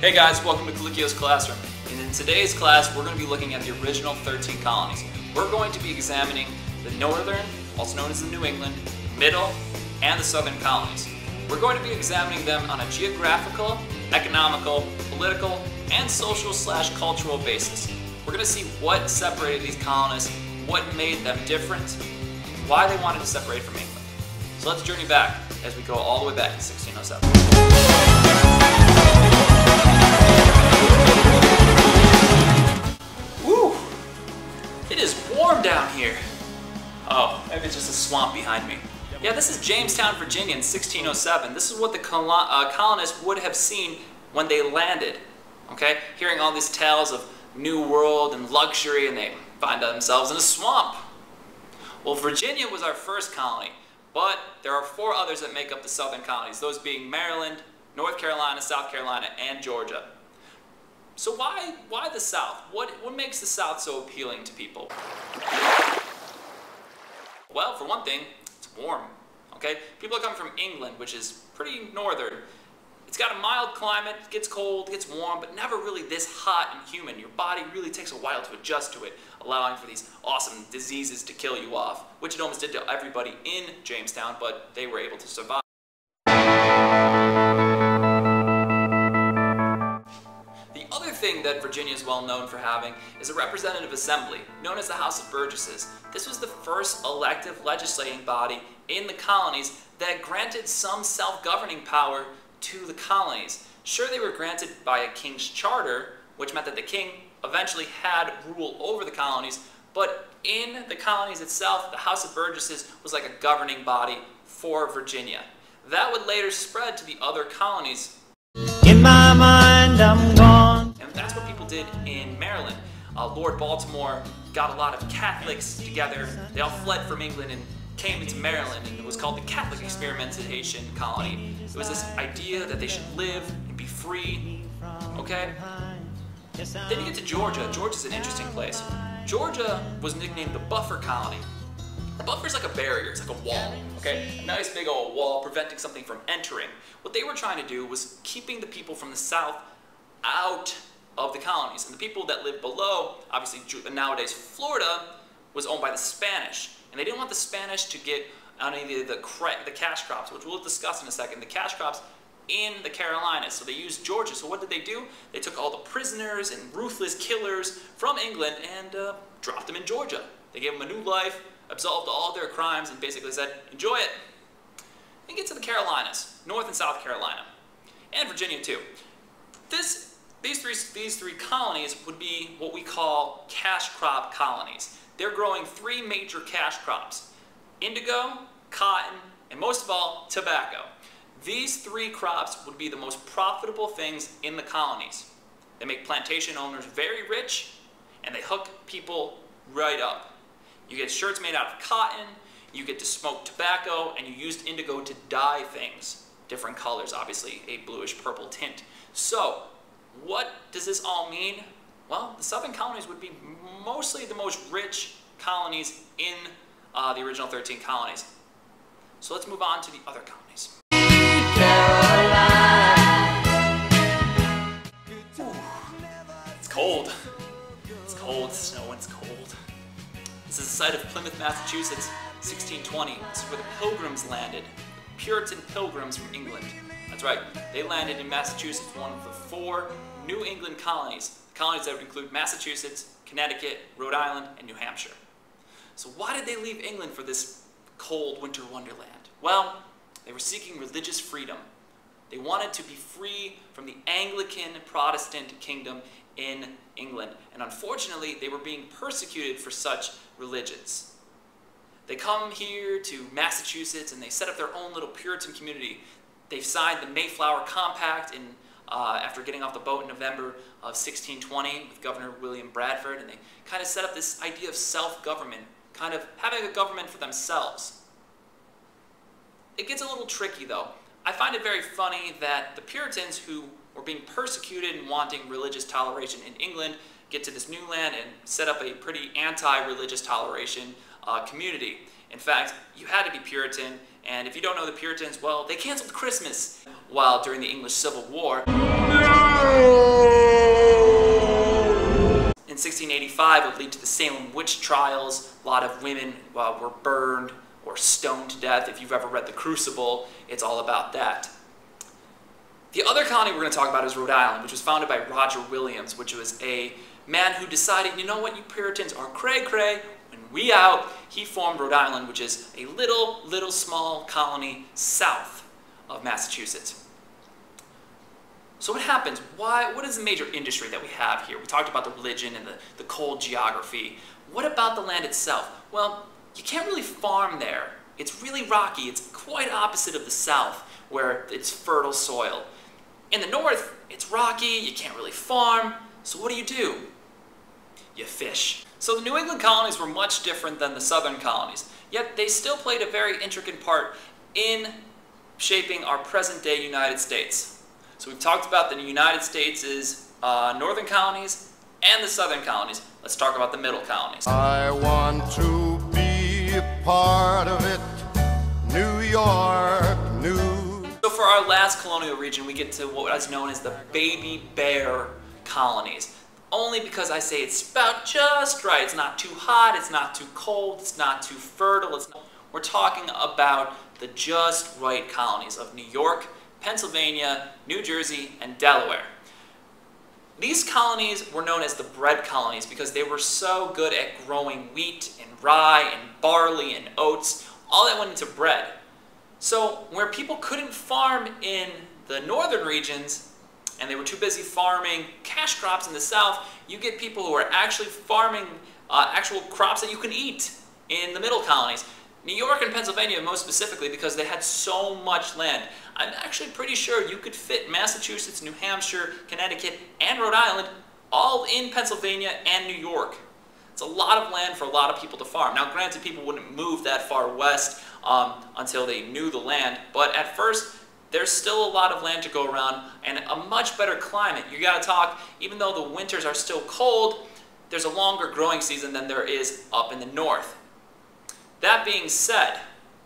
Hey guys, welcome to Calicchio's Classroom. And in today's class, we're going to be looking at the original 13 colonies. We're going to be examining the northern, also known as the New England, middle, and the southern colonies. We're going to be examining them on a geographical, economical, political, and social/cultural basis. We're going to see what separated these colonies, what made them different, why they wanted to separate from England. So let's journey back as we go all the way back to 1607. Woo! It is warm down here. Oh, maybe it's just a swamp behind me. Yeah, this is Jamestown, Virginia in 1607. This is what the colonists would have seen when they landed. Okay? Hearing all these tales of New World and luxury, and they find themselves in a swamp. Well, Virginia was our first colony, but there are 4 others that make up the southern colonies, those being Maryland, North Carolina, South Carolina, and Georgia. So why the South? What makes the South so appealing to people? Well, for one thing, it's warm. Okay? People are coming from England, which is pretty northern. It's got a mild climate, it gets cold, it gets warm, but never really this hot and humid. Your body really takes a while to adjust to it, allowing for these awesome diseases to kill you off, which it almost did to everybody in Jamestown, but they were able to survive. The other thing that Virginia is well known for having is a representative assembly, known as the House of Burgesses. This was the first elective legislating body in the colonies that granted some self-governing power to the colonies. Sure, they were granted by a king's charter, which meant that the king eventually had rule over the colonies, but in the colonies itself, the House of Burgesses was like a governing body for Virginia. That would later spread to the other colonies. In my mind, I'm gone. And that's what people did in Maryland. Lord Baltimore got a lot of Catholics together. They all fled from England and came into Maryland, and it was called the Catholic Experimentation Colony. It was this idea that they should live and be free, okay? Then you get to Georgia. Georgia's an interesting place. Georgia was nicknamed the Buffer Colony. A buffer is like a barrier, it's like a wall, okay? A nice big old wall preventing something from entering. What they were trying to do was keeping the people from the south out of the colonies. And the people that lived below, obviously nowadays Florida, was owned by the Spanish. And they didn't want the Spanish to get on any of the cash crops, which we'll discuss in a second, the cash crops in the Carolinas. So they used Georgia. So what did they do? They took all the prisoners and ruthless killers from England and dropped them in Georgia. They gave them a new life, absolved all their crimes, and basically said, enjoy it. And get to the Carolinas, North and South Carolina, and Virginia too. These three colonies would be what we call cash crop colonies. They're growing 3 major cash crops: indigo, cotton, and most of all, tobacco. These 3 crops would be the most profitable things in the colonies. They make plantation owners very rich, and they hook people right up. You get shirts made out of cotton, you get to smoke tobacco, and you used indigo to dye things. Different colors, obviously, a bluish-purple tint. So, what does this all mean? Well, the southern colonies would be mostly the most rich colonies in the original 13 colonies. So let's move on to the other colonies. Ooh, it's cold. It's cold, it's snowing, it's cold. This is the site of Plymouth, Massachusetts, 1620. This is where the Pilgrims landed. The Puritan Pilgrims from England. That's right, they landed in Massachusetts, one of the 4 New England colonies. Colonies that would include Massachusetts, Connecticut, Rhode Island, and New Hampshire. So why did they leave England for this cold winter wonderland? Well, they were seeking religious freedom. They wanted to be free from the Anglican Protestant kingdom in England. And unfortunately, they were being persecuted for such religions. They come here to Massachusetts and they set up their own little Puritan community. They signed the Mayflower Compact after getting off the boat in November of 1620 with Governor William Bradford, and they kind of set up this idea of self-government, kind of having a government for themselves. It gets a little tricky though. I find it very funny that the Puritans, who were being persecuted and wanting religious toleration in England, get to this new land and set up a pretty anti-religious toleration community. In fact, you had to be Puritan, and if you don't know the Puritans, well, they canceled Christmas while during the English Civil War. In 1685, it would lead to the Salem witch trials. A lot of women were burned or stoned to death. If you've ever read The Crucible, it's all about that. The other colony we're going to talk about is Rhode Island, which was founded by Roger Williams, which was a man who decided, you know what, you Puritans are cray-cray, and we out. He formed Rhode Island, which is a little small colony south of Massachusetts. So what happens? What is the major industry that we have here? We talked about the religion and the cold geography. What about the land itself? Well, you can't really farm there. It's really rocky. It's quite opposite of the south, where it's fertile soil. In the north, it's rocky, you can't really farm, so what do? You fish. So the New England colonies were much different than the southern colonies, yet they still played a very intricate part in shaping our present-day United States. So we've talked about the United States' northern colonies and the southern colonies. Let's talk about the middle colonies. I want to be a part of it, New York, So for our last colonial region, we get to what is known as the baby bear colonies. Only because I say it's about just right. It's not too hot, it's not too cold, it's not too fertile. We're talking about the just right colonies of New York, Pennsylvania, New Jersey, and Delaware. These colonies were known as the bread colonies because they were so good at growing wheat and rye and barley and oats, all that went into bread. So where people couldn't farm in the northern regions, and they were too busy farming cash crops in the south, you get people who are actually farming actual crops that you can eat in the middle colonies. New York and Pennsylvania most specifically because they had so much land. I'm actually pretty sure you could fit Massachusetts, New Hampshire, Connecticut, and Rhode Island all in Pennsylvania and New York. It's a lot of land for a lot of people to farm. Now granted, people wouldn't move that far west until they knew the land, but at first there's still a lot of land to go around and a much better climate. You gotta talk, even though the winters are still cold, there's a longer growing season than there is up in the north. That being said,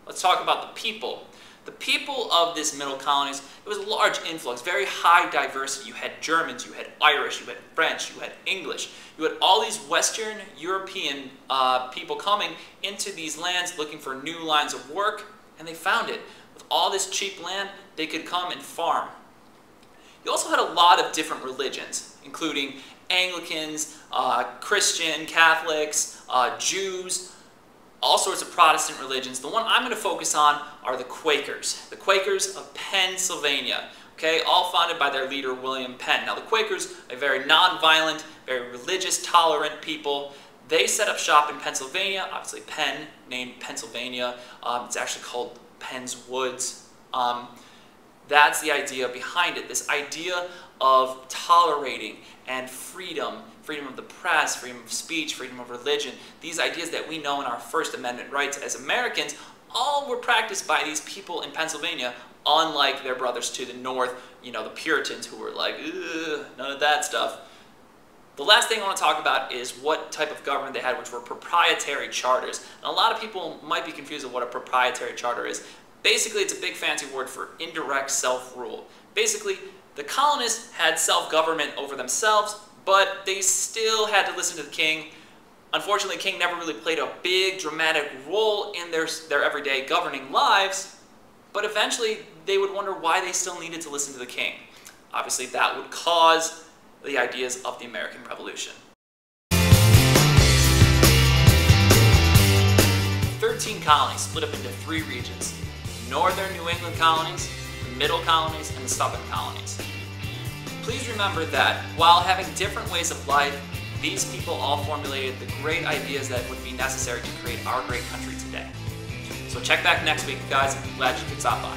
let's talk about the people. The people of this middle colonies, it was a large influx, very high diversity. You had Germans, you had Irish, you had French, you had English. You had all these Western European people coming into these lands looking for new lines of work, and they found it. With all this cheap land, they could come and farm. You also had a lot of different religions, including Anglicans, Christian, Catholics, Jews, all sorts of Protestant religions. The one I'm going to focus on are the Quakers of Pennsylvania, okay, all founded by their leader, William Penn. Now the Quakers, a very non-violent, very religious, tolerant people. They set up shop in Pennsylvania, obviously Penn, named Pennsylvania. It's actually called Penn's Woods. That's the idea behind it, this idea of tolerating and freedom of the press, freedom of speech, freedom of religion. These ideas that we know in our First Amendment rights as Americans, all were practiced by these people in Pennsylvania, unlike their brothers to the north, you know, the Puritans who were like, ugh, none of that stuff. The last thing I want to talk about is what type of government they had, which were proprietary charters. And a lot of people might be confused with what a proprietary charter is. Basically, it's a big fancy word for indirect self-rule. Basically, the colonists had self-government over themselves, but they still had to listen to the king. Unfortunately, the king never really played a big, dramatic role in their everyday governing lives, but eventually they would wonder why they still needed to listen to the king. Obviously, that would cause the ideas of the American Revolution. 13 colonies split up into 3 regions: northern New England colonies, the middle colonies, and the southern colonies. Please remember that while having different ways of life, these people all formulated the great ideas that would be necessary to create our great country today. So check back next week, guys. I'm glad you could stop by.